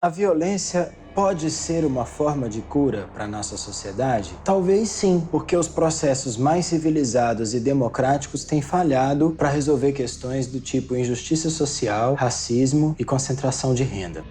A violência pode ser uma forma de cura para a nossa sociedade? Talvez sim, porque os processos mais civilizados e democráticos têm falhado para resolver questões do tipo injustiça social, racismo e concentração de renda.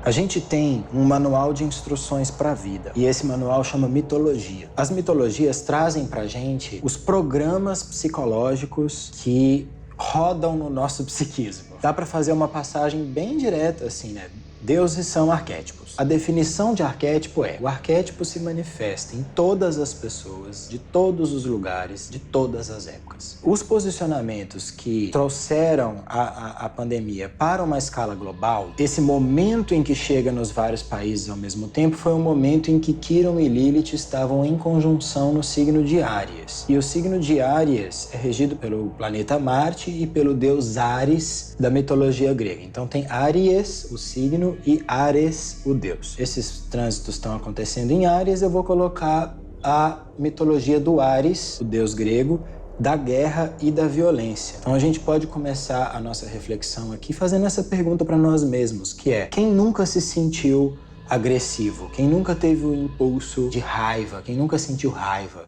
A gente tem um manual de instruções para a vida, e esse manual chama mitologia. As mitologias trazem para a gente os programas psicológicos que rodam no nosso psiquismo. Dá para fazer uma passagem bem direta assim, né? Deuses são arquétipos. A definição de arquétipo é: o arquétipo se manifesta em todas as pessoas, de todos os lugares, de todas as épocas. Os posicionamentos que trouxeram a pandemia para uma escala global, esse momento em que chega nos vários países ao mesmo tempo, foi um momento em que Quiron e Lilith estavam em conjunção no signo de Áries. E o signo de Áries é regido pelo planeta Marte e pelo deus Ares da mitologia grega. Então tem Áries, o signo, e Ares, o deus. Esses trânsitos estão acontecendo em Áries, eu vou colocar a mitologia do Ares, o deus grego, da guerra e da violência. Então a gente pode começar a nossa reflexão aqui fazendo essa pergunta para nós mesmos, que é: quem nunca se sentiu agressivo? Quem nunca teve o impulso de raiva? Quem nunca sentiu raiva?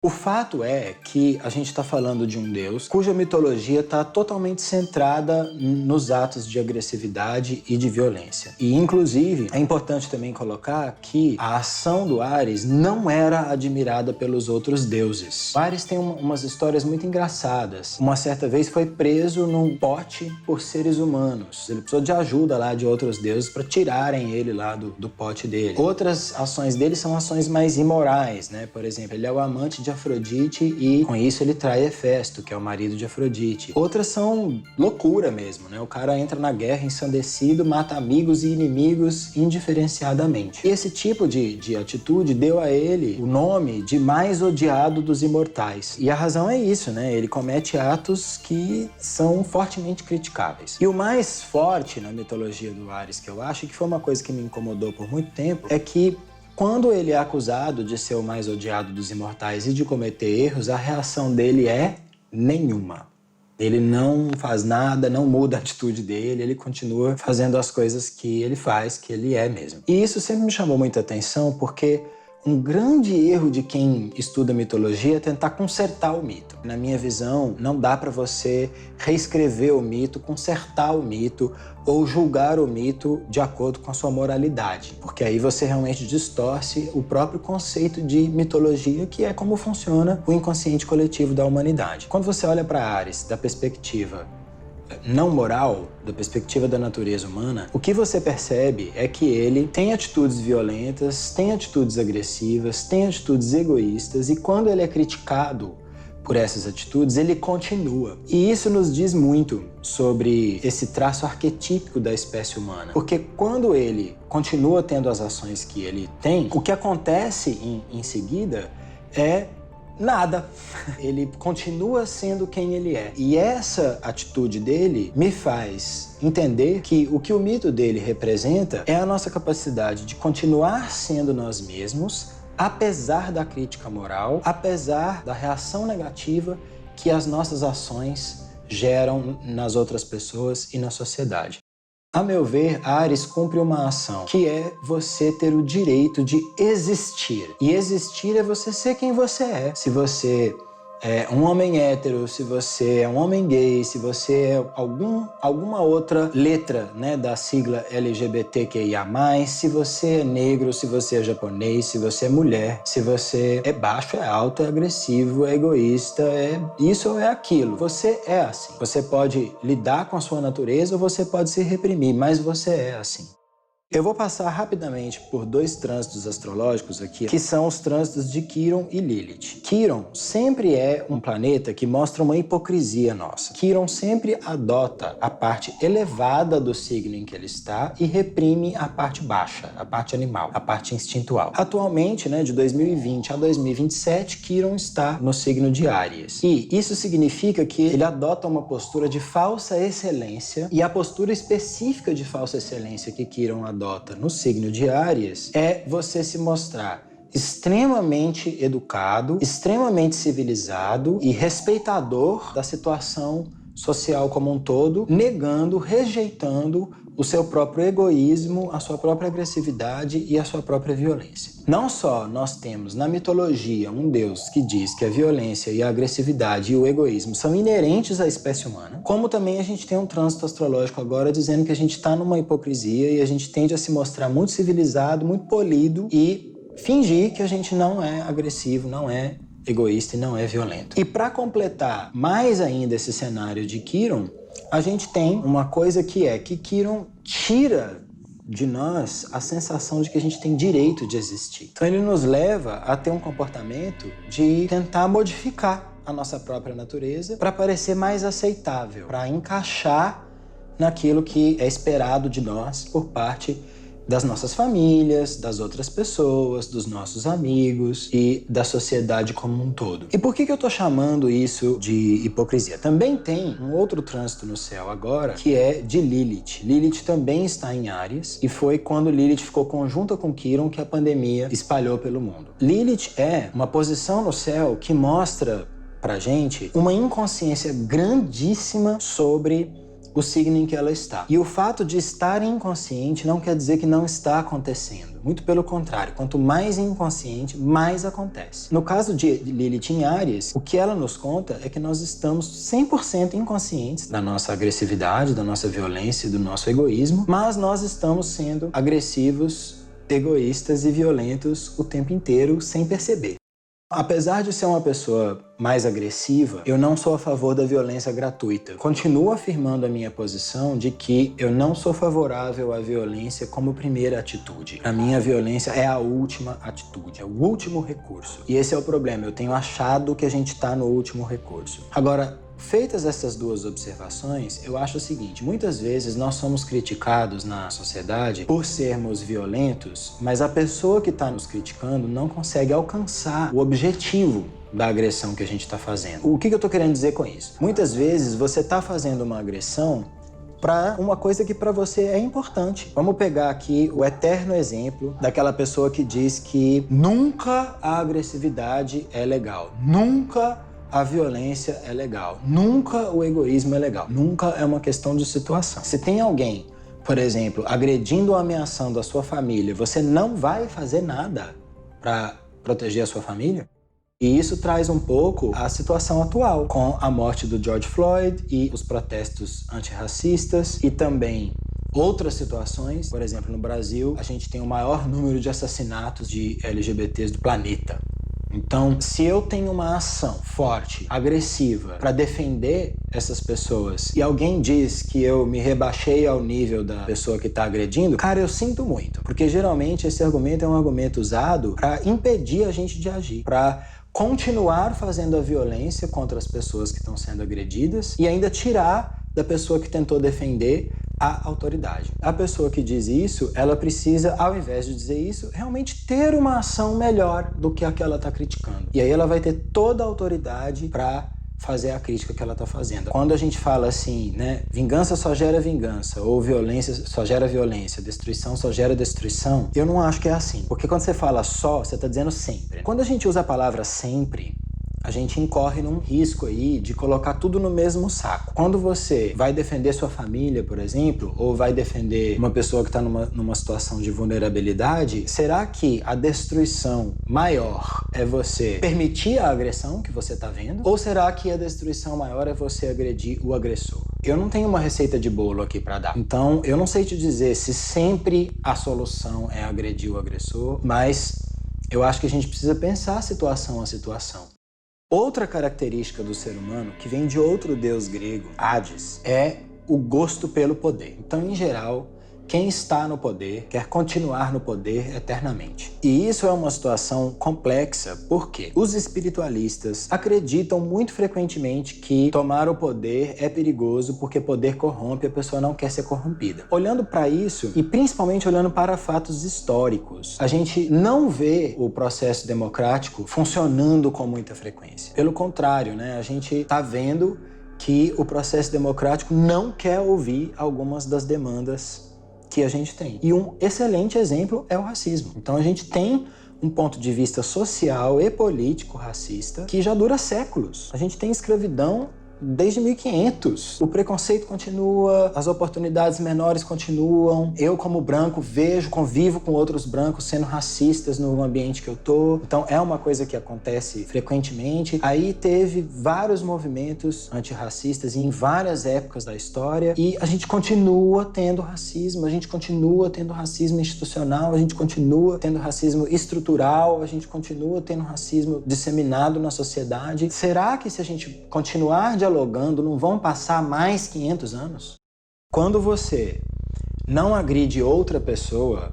O fato é que a gente está falando de um deus cuja mitologia está totalmente centrada nos atos de agressividade e de violência. E, inclusive, é importante também colocar que a ação do Ares não era admirada pelos outros deuses. O Ares tem umas histórias muito engraçadas. Uma certa vez foi preso num pote por seres humanos. Ele precisou de ajuda lá de outros deuses para tirarem ele lá do pote dele. Outras ações dele são ações mais imorais, né? Por exemplo, ele é o amante de Afrodite e com isso ele trai Hefesto, que é o marido de Afrodite. Outras são loucura mesmo, né? O cara entra na guerra ensandecido, mata amigos e inimigos indiferenciadamente. E esse tipo de atitude deu a ele o nome de mais odiado dos imortais. E a razão é isso, né? Ele comete atos que são fortemente criticáveis. E o mais forte na mitologia do Ares, que eu acho que foi uma coisa que me incomodou por muito tempo, é que quando ele é acusado de ser o mais odiado dos imortais e de cometer erros, a reação dele é nenhuma. Ele não faz nada, não muda a atitude dele, ele continua fazendo as coisas que ele faz, que ele é mesmo. E isso sempre me chamou muita atenção porque um grande erro de quem estuda mitologia é tentar consertar o mito. Na minha visão, não dá para você reescrever o mito, consertar o mito ou julgar o mito de acordo com a sua moralidade, porque aí você realmente distorce o próprio conceito de mitologia, que é como funciona o inconsciente coletivo da humanidade. Quando você olha para Ares da perspectiva não moral, da perspectiva da natureza humana, o que você percebe é que ele tem atitudes violentas, tem atitudes agressivas, tem atitudes egoístas, e quando ele é criticado por essas atitudes, ele continua. E isso nos diz muito sobre esse traço arquetípico da espécie humana, porque quando ele continua tendo as ações que ele tem, o que acontece em seguida é nada. Ele continua sendo quem ele é. E essa atitude dele me faz entender que o mito dele representa é a nossa capacidade de continuar sendo nós mesmos, apesar da crítica moral, apesar da reação negativa que as nossas ações geram nas outras pessoas e na sociedade. A meu ver, Ares cumpre uma ação, que é você ter o direito de existir. E existir é você ser quem você é. Se você é um homem hétero, se você é um homem gay, se você é alguma outra letra, né, da sigla LGBTQIA+, se você é negro, se você é japonês, se você é mulher, se você é baixo, é alto, é agressivo, é egoísta, é isso ou é aquilo. Você é assim. Você pode lidar com a sua natureza ou você pode se reprimir, mas você é assim. Eu vou passar rapidamente por dois trânsitos astrológicos aqui, que são os trânsitos de Quiron e Lilith. Quiron sempre é um planeta que mostra uma hipocrisia nossa. Quiron sempre adota a parte elevada do signo em que ele está e reprime a parte baixa, a parte animal, a parte instintual. Atualmente, né, de 2020 a 2027, Quiron está no signo de Áries. E isso significa que ele adota uma postura de falsa excelência, e a postura específica de falsa excelência que Quiron adota no signo de Áries é você se mostrar extremamente educado, extremamente civilizado e respeitador da situação social como um todo, negando, rejeitando o seu próprio egoísmo, a sua própria agressividade e a sua própria violência. Não só nós temos na mitologia um Deus que diz que a violência e a agressividade e o egoísmo são inerentes à espécie humana, como também a gente tem um trânsito astrológico agora dizendo que a gente está numa hipocrisia e a gente tende a se mostrar muito civilizado, muito polido e fingir que a gente não é agressivo, não é egoísta e não é violento. E para completar mais ainda esse cenário de Quiron, a gente tem uma coisa que é que Quiron tira de nós a sensação de que a gente tem direito de existir. Então ele nos leva a ter um comportamento de tentar modificar a nossa própria natureza para parecer mais aceitável, para encaixar naquilo que é esperado de nós por parte das nossas famílias, das outras pessoas, dos nossos amigos e da sociedade como um todo. E por que eu tô chamando isso de hipocrisia? Também tem um outro trânsito no céu agora, que é de Lilith. Lilith também está em Áries, e foi quando Lilith ficou conjunta com Quiron que a pandemia espalhou pelo mundo. Lilith é uma posição no céu que mostra pra gente uma inconsciência grandíssima sobre o signo em que ela está. E o fato de estar inconsciente não quer dizer que não está acontecendo. Muito pelo contrário, quanto mais inconsciente, mais acontece. No caso de Lilith em Áries, o que ela nos conta é que nós estamos 100% inconscientes da nossa agressividade, da nossa violência e do nosso egoísmo, mas nós estamos sendo agressivos, egoístas e violentos o tempo inteiro sem perceber. Apesar de ser uma pessoa mais agressiva, eu não sou a favor da violência gratuita. Continuo afirmando a minha posição de que eu não sou favorável à violência como primeira atitude. Para mim, a violência é a última atitude, é o último recurso. E esse é o problema, eu tenho achado que a gente está no último recurso. Agora, feitas essas duas observações, eu acho o seguinte: muitas vezes nós somos criticados na sociedade por sermos violentos, mas a pessoa que está nos criticando não consegue alcançar o objetivo da agressão que a gente está fazendo. O que eu estou querendo dizer com isso? Muitas vezes você está fazendo uma agressão para uma coisa que para você é importante. Vamos pegar aqui o eterno exemplo daquela pessoa que diz que nunca a agressividade é legal, nunca a violência é legal, nunca o egoísmo é legal, nunca é uma questão de situação. Se tem alguém, por exemplo, agredindo ou ameaçando a sua família, você não vai fazer nada para proteger a sua família? E isso traz um pouco a situação atual, com a morte do George Floyd e os protestos antirracistas e também outras situações. Por exemplo, no Brasil, a gente tem o maior número de assassinatos de LGBTs do planeta. Então, se eu tenho uma ação forte, agressiva, para defender essas pessoas e alguém diz que eu me rebaixei ao nível da pessoa que está agredindo, cara, eu sinto muito. Porque geralmente esse argumento é um argumento usado para impedir a gente de agir, para continuar fazendo a violência contra as pessoas que estão sendo agredidas e ainda tirar da pessoa que tentou defender a autoridade. A pessoa que diz isso, ela precisa, ao invés de dizer isso, realmente ter uma ação melhor do que a que ela está criticando. E aí ela vai ter toda a autoridade para fazer a crítica que ela está fazendo. Quando a gente fala assim, né, vingança só gera vingança, ou violência só gera violência, destruição só gera destruição, eu não acho que é assim. Porque quando você fala só, você está dizendo sempre. Quando a gente usa a palavra sempre, a gente incorre num risco aí de colocar tudo no mesmo saco. Quando você vai defender sua família, por exemplo, ou vai defender uma pessoa que está numa situação de vulnerabilidade, será que a destruição maior é você permitir a agressão que você está vendo? Ou será que a destruição maior é você agredir o agressor? Eu não tenho uma receita de bolo aqui para dar. Então, eu não sei te dizer se sempre a solução é agredir o agressor, mas eu acho que a gente precisa pensar situação a situação. Outra característica do ser humano, que vem de outro deus grego, Hades, é o gosto pelo poder. Então, em geral, quem está no poder quer continuar no poder eternamente. E isso é uma situação complexa porque os espiritualistas acreditam muito frequentemente que tomar o poder é perigoso porque poder corrompe, a pessoa não quer ser corrompida. Olhando para isso, e principalmente olhando para fatos históricos, a gente não vê o processo democrático funcionando com muita frequência. Pelo contrário, né, a gente está vendo que o processo democrático não quer ouvir algumas das demandas que a gente tem. E um excelente exemplo é o racismo. Então a gente tem um ponto de vista social e político racista que já dura séculos. A gente tem escravidão desde 1500. O preconceito continua, as oportunidades menores continuam. Eu, como branco, convivo com outros brancos sendo racistas no ambiente que eu tô. Então é uma coisa que acontece frequentemente. Aí teve vários movimentos antirracistas em várias épocas da história e a gente continua tendo racismo, a gente continua tendo racismo institucional, a gente continua tendo racismo estrutural, a gente continua tendo racismo disseminado na sociedade. Será que se a gente continuar dialogando, não vão passar mais 500 anos? Quando você não agride outra pessoa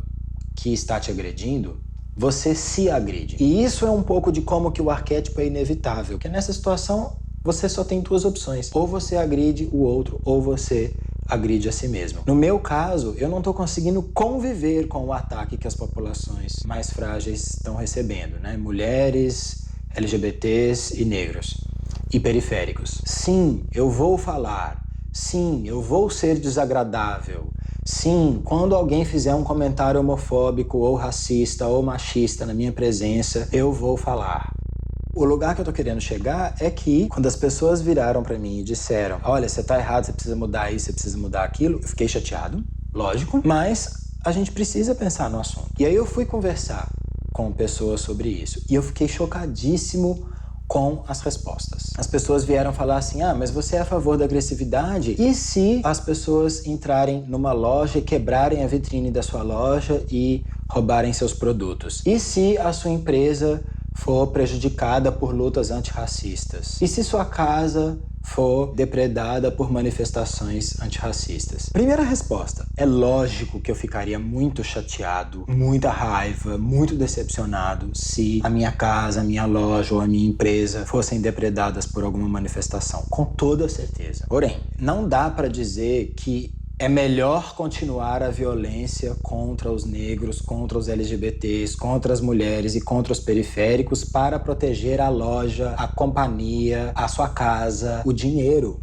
que está te agredindo, você se agride. E isso é um pouco de como que o arquétipo é inevitável, porque nessa situação você só tem duas opções. Ou você agride o outro, ou você agride a si mesmo. No meu caso, eu não estou conseguindo conviver com o ataque que as populações mais frágeis estão recebendo, né? Mulheres, LGBTs e negros. E periféricos. Sim, eu vou falar. Sim, eu vou ser desagradável. Sim, quando alguém fizer um comentário homofóbico ou racista ou machista na minha presença, eu vou falar. O lugar que eu tô querendo chegar é que, quando as pessoas viraram pra mim e disseram: olha, você tá errado, você precisa mudar isso, você precisa mudar aquilo, eu fiquei chateado, lógico, mas a gente precisa pensar no assunto. E aí eu fui conversar com pessoas sobre isso e eu fiquei chocadíssimo com as respostas. As pessoas vieram falar assim: ah, mas você é a favor da agressividade? E se as pessoas entrarem numa loja e quebrarem a vitrine da sua loja e roubarem seus produtos? E se a sua empresa for prejudicada por lutas antirracistas? E se sua casa for depredada por manifestações antirracistas? Primeira resposta: é lógico que eu ficaria muito chateado, muita raiva, muito decepcionado se a minha casa, a minha loja ou a minha empresa fossem depredadas por alguma manifestação, com toda certeza. Porém, não dá para dizer que é melhor continuar a violência contra os negros, contra os LGBTs, contra as mulheres e contra os periféricos para proteger a loja, a companhia, a sua casa, o dinheiro.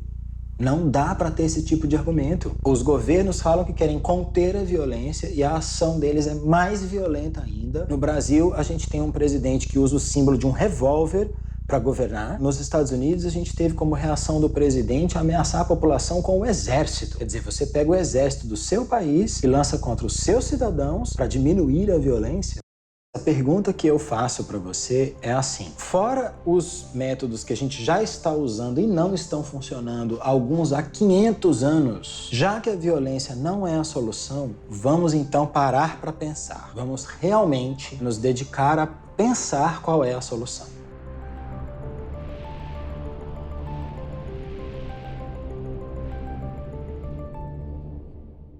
Não dá para ter esse tipo de argumento. Os governos falam que querem conter a violência e a ação deles é mais violenta ainda. No Brasil, a gente tem um presidente que usa o símbolo de um revólver para governar. Nos Estados Unidos, a gente teve como reação do presidente ameaçar a população com o exército. Quer dizer, você pega o exército do seu país e lança contra os seus cidadãos para diminuir a violência. A pergunta que eu faço para você é assim: fora os métodos que a gente já está usando e não estão funcionando, alguns há 500 anos, já que a violência não é a solução, vamos então parar para pensar. Vamos realmente nos dedicar a pensar qual é a solução.